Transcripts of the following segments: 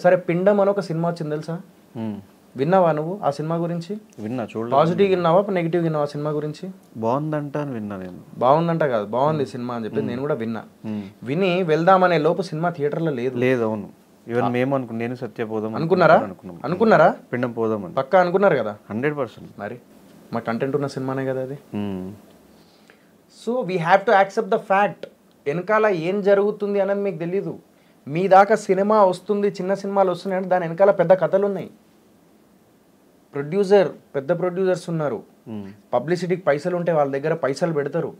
సరే పిండం అని ఒక సినిమా వచ్చింది తెలుసా? విన్నావా నువ్వు ఆ సినిమా గురించి? విన్నా, చూడ. పాజిటివ్ విన్నావా నెగిటివ్ విన్నావా సినిమా గురించి? బాగుందంట అని విన్నా నేను. బాగుందంట కాదు, బాగుంది సినిమా అని చెప్పి నేను కూడా విన్నా. విని వెళ్దామనే లోపు సినిమా థియేటర్లో లేదు. లేదు, అవును. ఈవెన్ మేము అనుకున్నాం, నేను సత్య పోదాం అనుకున్నారా? పిండం పోదామని పక్కా అనుకున్నారు కదా? 100%. మరి మా కంటెంట్ ఉన్న సినిమానే కదా అది. So we have to accept the fact. వెనకాల ఏం జరుగుతుంది అనేది మీకు తెలీదు. మీ దాకా సినిమా వస్తుంది, చిన్న సినిమాలు వస్తున్నాయి అంటే దాని వెనకాల పెద్ద కథలు ఉన్నాయి. పెద్ద ప్రొడ్యూసర్స్ ఉన్నారు. పబ్లిసిటీకి పైసలు ఉంటే వాళ్ళ దగ్గర పైసలు పెడతారు.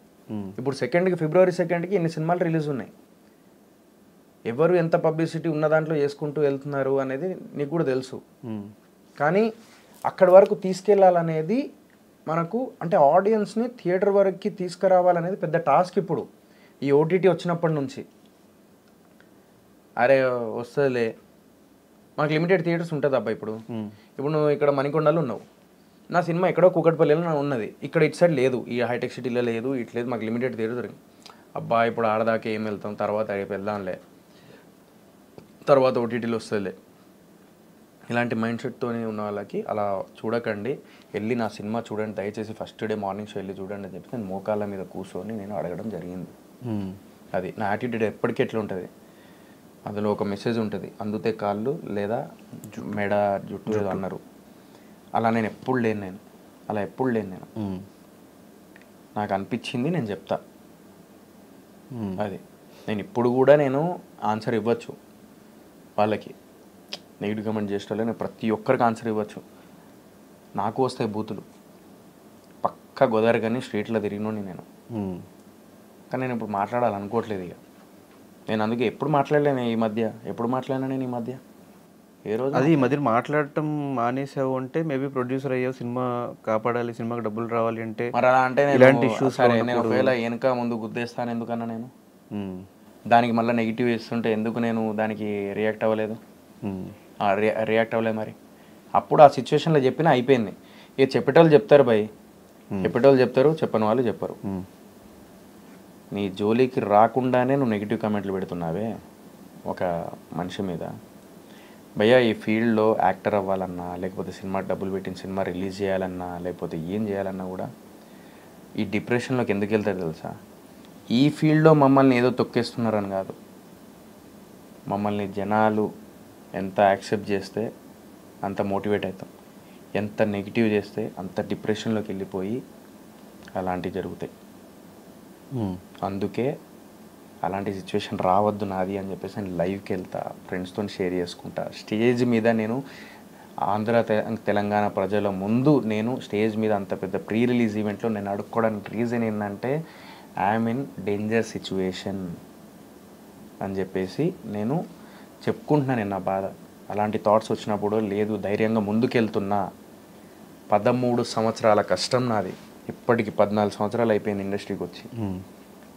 ఇప్పుడు ఫిబ్రవరి 2కి ఇన్ని సినిమాలు రిలీజ్ ఉన్నాయి. ఎవరు ఎంత పబ్లిసిటీ ఉన్న దాంట్లో చేసుకుంటూ వెళ్తున్నారు అనేది నీకు కూడా తెలుసు. కానీ అక్కడి వరకు తీసుకెళ్ళాలనేది మనకు, అంటే ఆడియన్స్ని థియేటర్ వరకు తీసుకురావాలనేది పెద్ద టాస్క్. ఇప్పుడు ఈ ఓటీటీ వచ్చినప్పటి నుంచి అరే వస్తుందిలే, మాకు లిమిటెడ్ థియేటర్స్ ఉంటుంది అబ్బా. ఇప్పుడు నువ్వు ఇక్కడ మణికొండలో ఉన్నావు, నా సినిమా ఎక్కడో కూకట్పల్లిలో ఉన్నది, ఇక్కడ ఇటు సైడ్ లేదు, ఈ హైటెక్ సిటీలో లేదు, ఇట్లేదు, మాకు లిమిటెడ్ థియేటర్ దొరికింది. అబ్బా ఇప్పుడు ఆడదాకా ఏం వెళ్తాం, తర్వాత రేపు వెళ్దాంలే, తర్వాత ఓటీటీలో వస్తుందిలే. ఇలాంటి మైండ్ సెట్తో ఉన్న వాళ్ళకి అలా చూడకండి. వెళ్ళి నా సినిమా చూడండి దయచేసి, ఫస్ట్ డే మార్నింగ్ షో వెళ్ళి చూడండి అని చెప్పి నేను మోకాళ్ళ మీద కూర్చొని నేను అడగడం జరిగింది. అది నా యాటిట్యూడ్ ఎప్పటికీ ఎట్లా ఉంటుంది. అందులో ఒక మెసేజ్ ఉంటుంది, అందుతే కాళ్ళు లేదా మెడ జుట్టు ఏదో అన్నారు. అలా నేను ఎప్పుడు లేను నేను. నాకు అనిపించింది నేను చెప్తా. అది నేను ఇప్పుడు కూడా నేను ఆన్సర్ ఇవ్వచ్చు వాళ్ళకి, నెగిటివ్ కమెంట్ చేసేటోళ్ళే నేను ప్రతి ఒక్కరికి ఆన్సర్ ఇవ్వచ్చు. నాకు వస్తాయి బూతులు, పక్కా గోదావరి కానీ స్ట్రీట్లో తిరిగినోని నేను. కానీ నేను ఇప్పుడు మాట్లాడాలనుకోవట్లేదు ఇక. నేను అందుకే ఎప్పుడు మాట్లాడలేను ఈ మధ్య. నేను ఈ మధ్య ఏ రోజు అది ఈ మధ్య మాట్లాడటం మానేసావు అంటే మేబీ ప్రొడ్యూసర్ అయ్యావు, సినిమా కాపాడాలి, సినిమాకి డబ్బులు రావాలి అంటే. మరి అలా అంటే ఇలాంటి ఇష్యూస్ నేను ఒకవేళ వెనక ముందు గుద్దేస్తాను ఎందుకన్నా నేను దానికి మళ్ళీ నెగిటివ్ ఇస్తుంటే ఎందుకు నేను దానికి రియాక్ట్ అవ్వలేదు? మరి అప్పుడు ఆ సిచ్యువేషన్లో చెప్పినా అయిపోయింది. ఇక చెప్పేటోళ్ళు చెప్తారు భయ్, చెప్పేటోళ్ళు చెప్తారు, చెప్పని వాళ్ళు చెప్పరు. నీ జోలికి రాకుండానే నువ్వు నెగిటివ్ కామెంట్లు పెడుతున్నావే ఒక మనిషి మీద. భయ్యా ఈ ఫీల్డ్లో యాక్టర్ అవ్వాలన్నా, లేకపోతే సినిమాకి డబ్బులు పెట్టిన సినిమా రిలీజ్ చేయాలన్నా, లేకపోతే ఏం చేయాలన్నా కూడా ఈ డిప్రెషన్లోకి ఎందుకు వెళ్తారు తెలుసా? ఈ ఫీల్డ్లో మమ్మల్ని ఏదో తొక్కేస్తున్నారని కాదు, మమ్మల్ని జనాలు ఎంత యాక్సెప్ట్ చేస్తే అంత మోటివేట్ అవుతాం, ఎంత నెగిటివ్ చేస్తే అంత డిప్రెషన్లోకి వెళ్ళిపోయి అలాంటివి జరుగుతాయి. అందుకే అలాంటి సిచ్యువేషన్ రావద్దు నాది అని చెప్పేసి నేను లైవ్కి వెళ్తా, ఫ్రెండ్స్తో షేర్ చేసుకుంటా. స్టేజ్ మీద నేను తెలంగాణ ప్రజల ముందు నేను స్టేజ్ మీద అంత పెద్ద ప్రీ రిలీజ్ ఈవెంట్లో నేను అడుక్కోవడానికి రీజన్ ఏంటంటే ఐఎమ్ ఇన్ డేంజర్ సిచ్యువేషన్ అని చెప్పేసి నేను చెప్పుకుంటున్నాను. నేను నా బాధ అలాంటి థాట్స్ వచ్చినప్పుడు లేదు ధైర్యంగా ముందుకెళ్తున్నా. 13 సంవత్సరాల కష్టం నాది, ఇప్పటికి 14 సంవత్సరాలు అయిపోయింది ఇండస్ట్రీకి వచ్చి.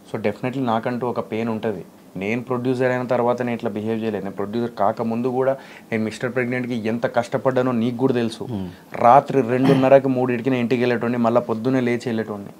సో డెఫినెట్లీ నాకంటూ ఒక పెయిన్ ఉంటుంది. నేను ప్రొడ్యూసర్ అయిన తర్వాత నేను ఇట్లా బిహేవ్ చేయలేదు. నేను ప్రొడ్యూసర్ కాకముందు కూడా నేను మిస్టర్ ప్రెగ్నెంట్కి ఎంత కష్టపడ్డానో నీకు కూడా తెలుసు. రాత్రి 2:30కి 3కి నేను ఇంటికి వెళ్ళేటోడిని, మళ్ళీ పొద్దున్నే లేచి వెళ్ళేటోడిని.